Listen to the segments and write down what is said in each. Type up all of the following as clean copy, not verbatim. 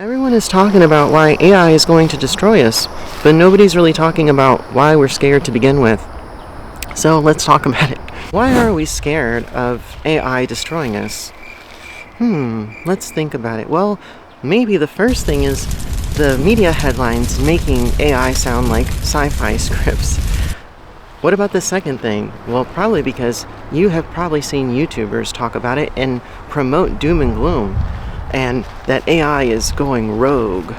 Everyone is talking about why AI is going to destroy us, but nobody's really talking about why we're scared to begin with. So let's talk about it. Why are we scared of AI destroying us? Let's think about it. Well, maybe the first thing is the media headlines making AI sound like sci-fi scripts. What about the second thing? Well, probably because you have probably seen YouTubers talk about it and promote doom and gloom, and that AI is going rogue.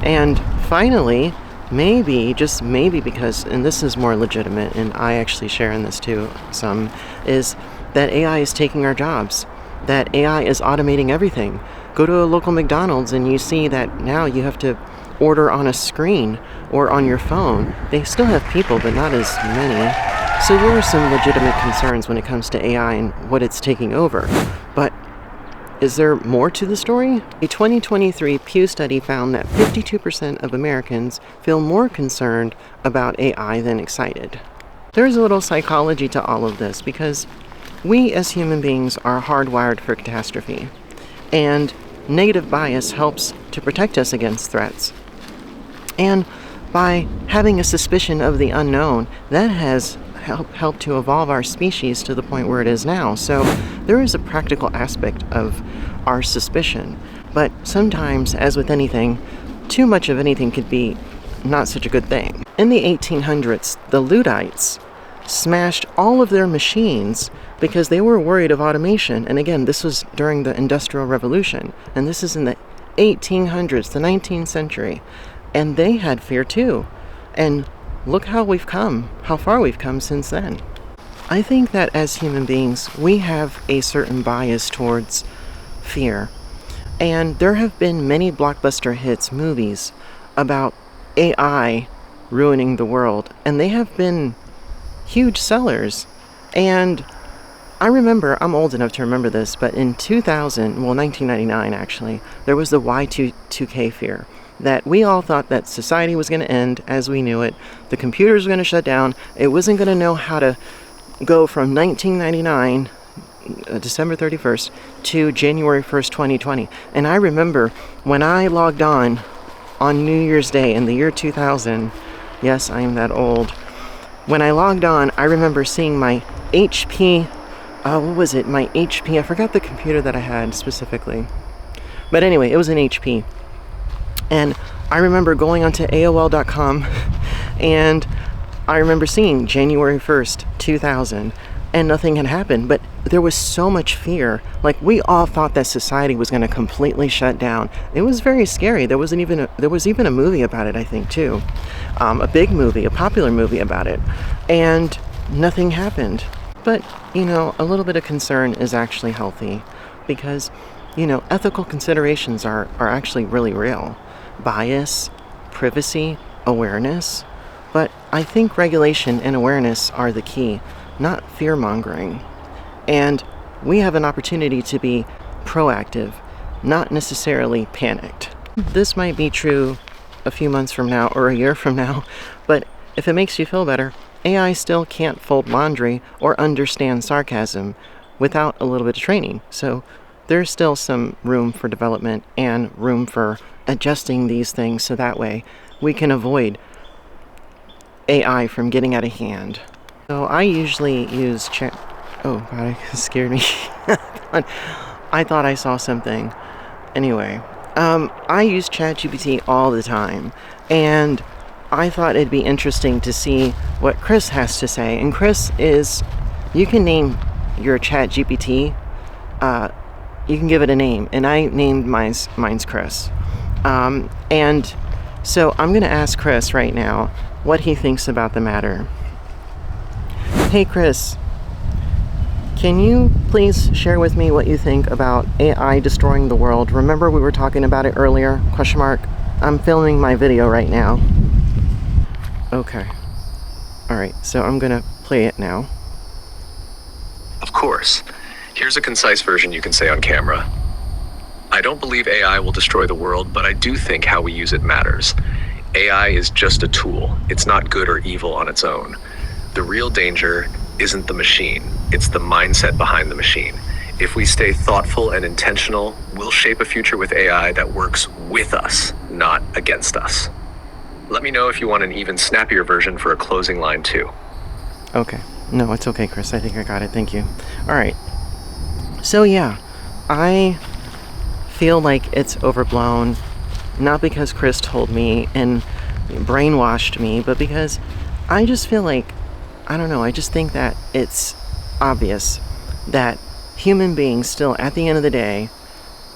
And finally, maybe, just maybe because, and this is more legitimate, and I actually share in this too, some, is that AI is taking our jobs. That AI is automating everything. Go to a local McDonald's and you see that now you have to order on a screen or on your phone. They still have people, but not as many. So there are some legitimate concerns when it comes to AI and what it's taking over. But is there more to the story? A 2023 Pew study found that 52% of Americans feel more concerned about AI than excited. There's a little psychology to all of this because we as human beings are hardwired for catastrophe, and negative bias helps to protect us against threats. And by having a suspicion of the unknown, that has helped to evolve our species to the point where it is now. So there is a practical aspect of our suspicion. But sometimes, as with anything, too much of anything could be not such a good thing. In the 1800s, the Luddites smashed all of their machines because they were worried of automation. And again, this was during the Industrial Revolution. And this is in the 1800s, the 19th century. And they had fear too. And look how far we've come since then. I think that as human beings, we have a certain bias towards fear. And there have been many blockbuster hits movies about AI ruining the world. And they have been huge sellers. And I remember, I'm old enough to remember this, but in 1999 actually, there was the Y2K fear. That we all thought that society was going to end as we knew it. The computers were going to shut down. It wasn't going to know how to go from 1999, December 31st, to January 1st, 2020. And I remember when I logged on New Year's Day in the year 2000, yes, I am that old. When I logged on, I remember seeing my HP, my HP, I forgot the computer that I had specifically. But anyway, it was an HP. And I remember going onto AOL.com and I remember seeing January 1st, 2000, and nothing had happened. But there was so much fear. Like, we all thought that society was going to completely shut down. It was very scary. There was even a movie about it, I think, too. A big movie, a popular movie about it. And nothing happened. But, a little bit of concern is actually healthy because, ethical considerations are actually really real. Bias, privacy, awareness. But I think regulation and awareness are the key, not fear-mongering. And we have an opportunity to be proactive, not necessarily panicked. This might be true a few months from now or a year from now, but if it makes you feel better, AI still can't fold laundry or understand sarcasm without a little bit of training. So there's still some room for development and room for adjusting these things so that way we can avoid AI from getting out of hand. So I usually use chat. Oh God, it scared me. I thought I saw something. Anyway, I use ChatGPT all the time, and I thought it'd be interesting to see what Chris has to say. And Chris is, you can name your ChatGPT. You can give it a name, and I named mine's Chris. And so I'm going to ask Chris right now what he thinks about the matter. Hey Chris, can you please share with me what you think about AI destroying the world? Remember we were talking about it earlier? ? I'm filming my video right now. Okay. Alright, so I'm going to play it now. Of course. Here's a concise version you can say on camera. I don't believe AI will destroy the world, but I do think how we use it matters. AI is just a tool. It's not good or evil on its own. The real danger isn't the machine. It's the mindset behind the machine. If we stay thoughtful and intentional, we'll shape a future with AI that works with us, not against us. Let me know if you want an even snappier version for a closing line too. Okay. No, it's okay, Chris. I think I got it. Thank you. All right. So yeah, I feel like it's overblown, not because Chris told me and brainwashed me, but because I just feel like, I don't know, I just think that it's obvious that human beings still, at the end of the day,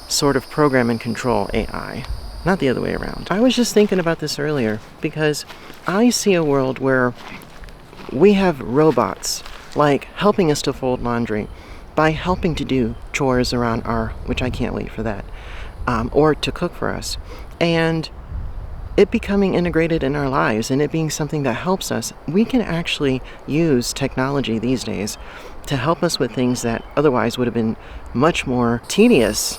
sort of program and control AI, not the other way around. I was just thinking about this earlier because I see a world where we have robots like helping us to fold laundry, by helping to do chores around which I can't wait for that, or to cook for us, and it becoming integrated in our lives and it being something that helps us. We can actually use technology these days to help us with things that otherwise would have been much more tedious,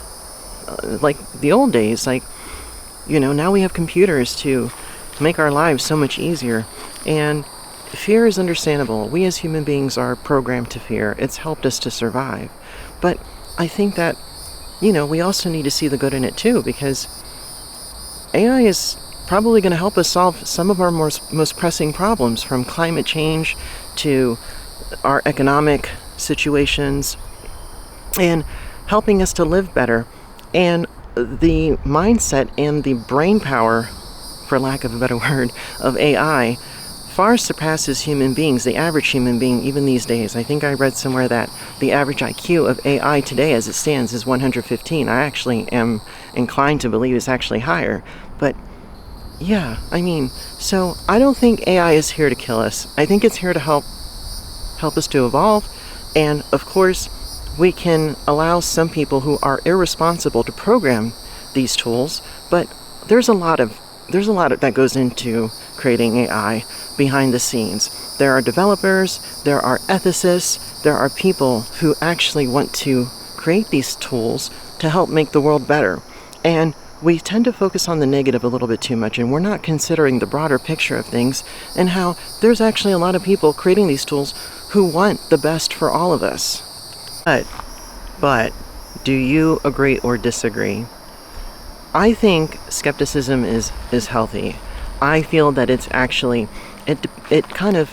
like the old days. Like, now we have computers to make our lives so much easier, and fear is understandable. We as human beings are programmed to fear. It's helped us to survive. But I think that, we also need to see the good in it too, because AI is probably going to help us solve some of our most pressing problems, from climate change to our economic situations, and helping us to live better. And the mindset and the brain power, for lack of a better word, of AI far surpasses human beings, the average human being, even these days. I think I read somewhere that the average IQ of AI today, as it stands, is 115. I actually am inclined to believe it's actually higher. But yeah, so I don't think AI is here to kill us. I think it's here to help us to evolve. And of course, we can allow some people who are irresponsible to program these tools, but there's a lot that goes into creating AI behind the scenes. There are developers, there are ethicists, there are people who actually want to create these tools to help make the world better. And we tend to focus on the negative a little bit too much, and we're not considering the broader picture of things, and how there's actually a lot of people creating these tools who want the best for all of us. But do you agree or disagree? I think skepticism is healthy. I feel that it's actually, it kind of,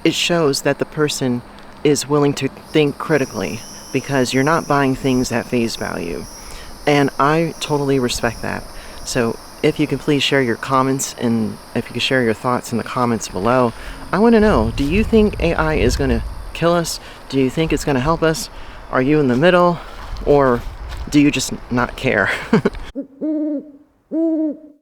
it shows that the person is willing to think critically, because you're not buying things at face value. And I totally respect that. So if you can please share your comments, and if you can share your thoughts in the comments below. I want to know, do you think AI is going to kill us? Do you think it's going to help us? Are you in the middle? Or do you just not care?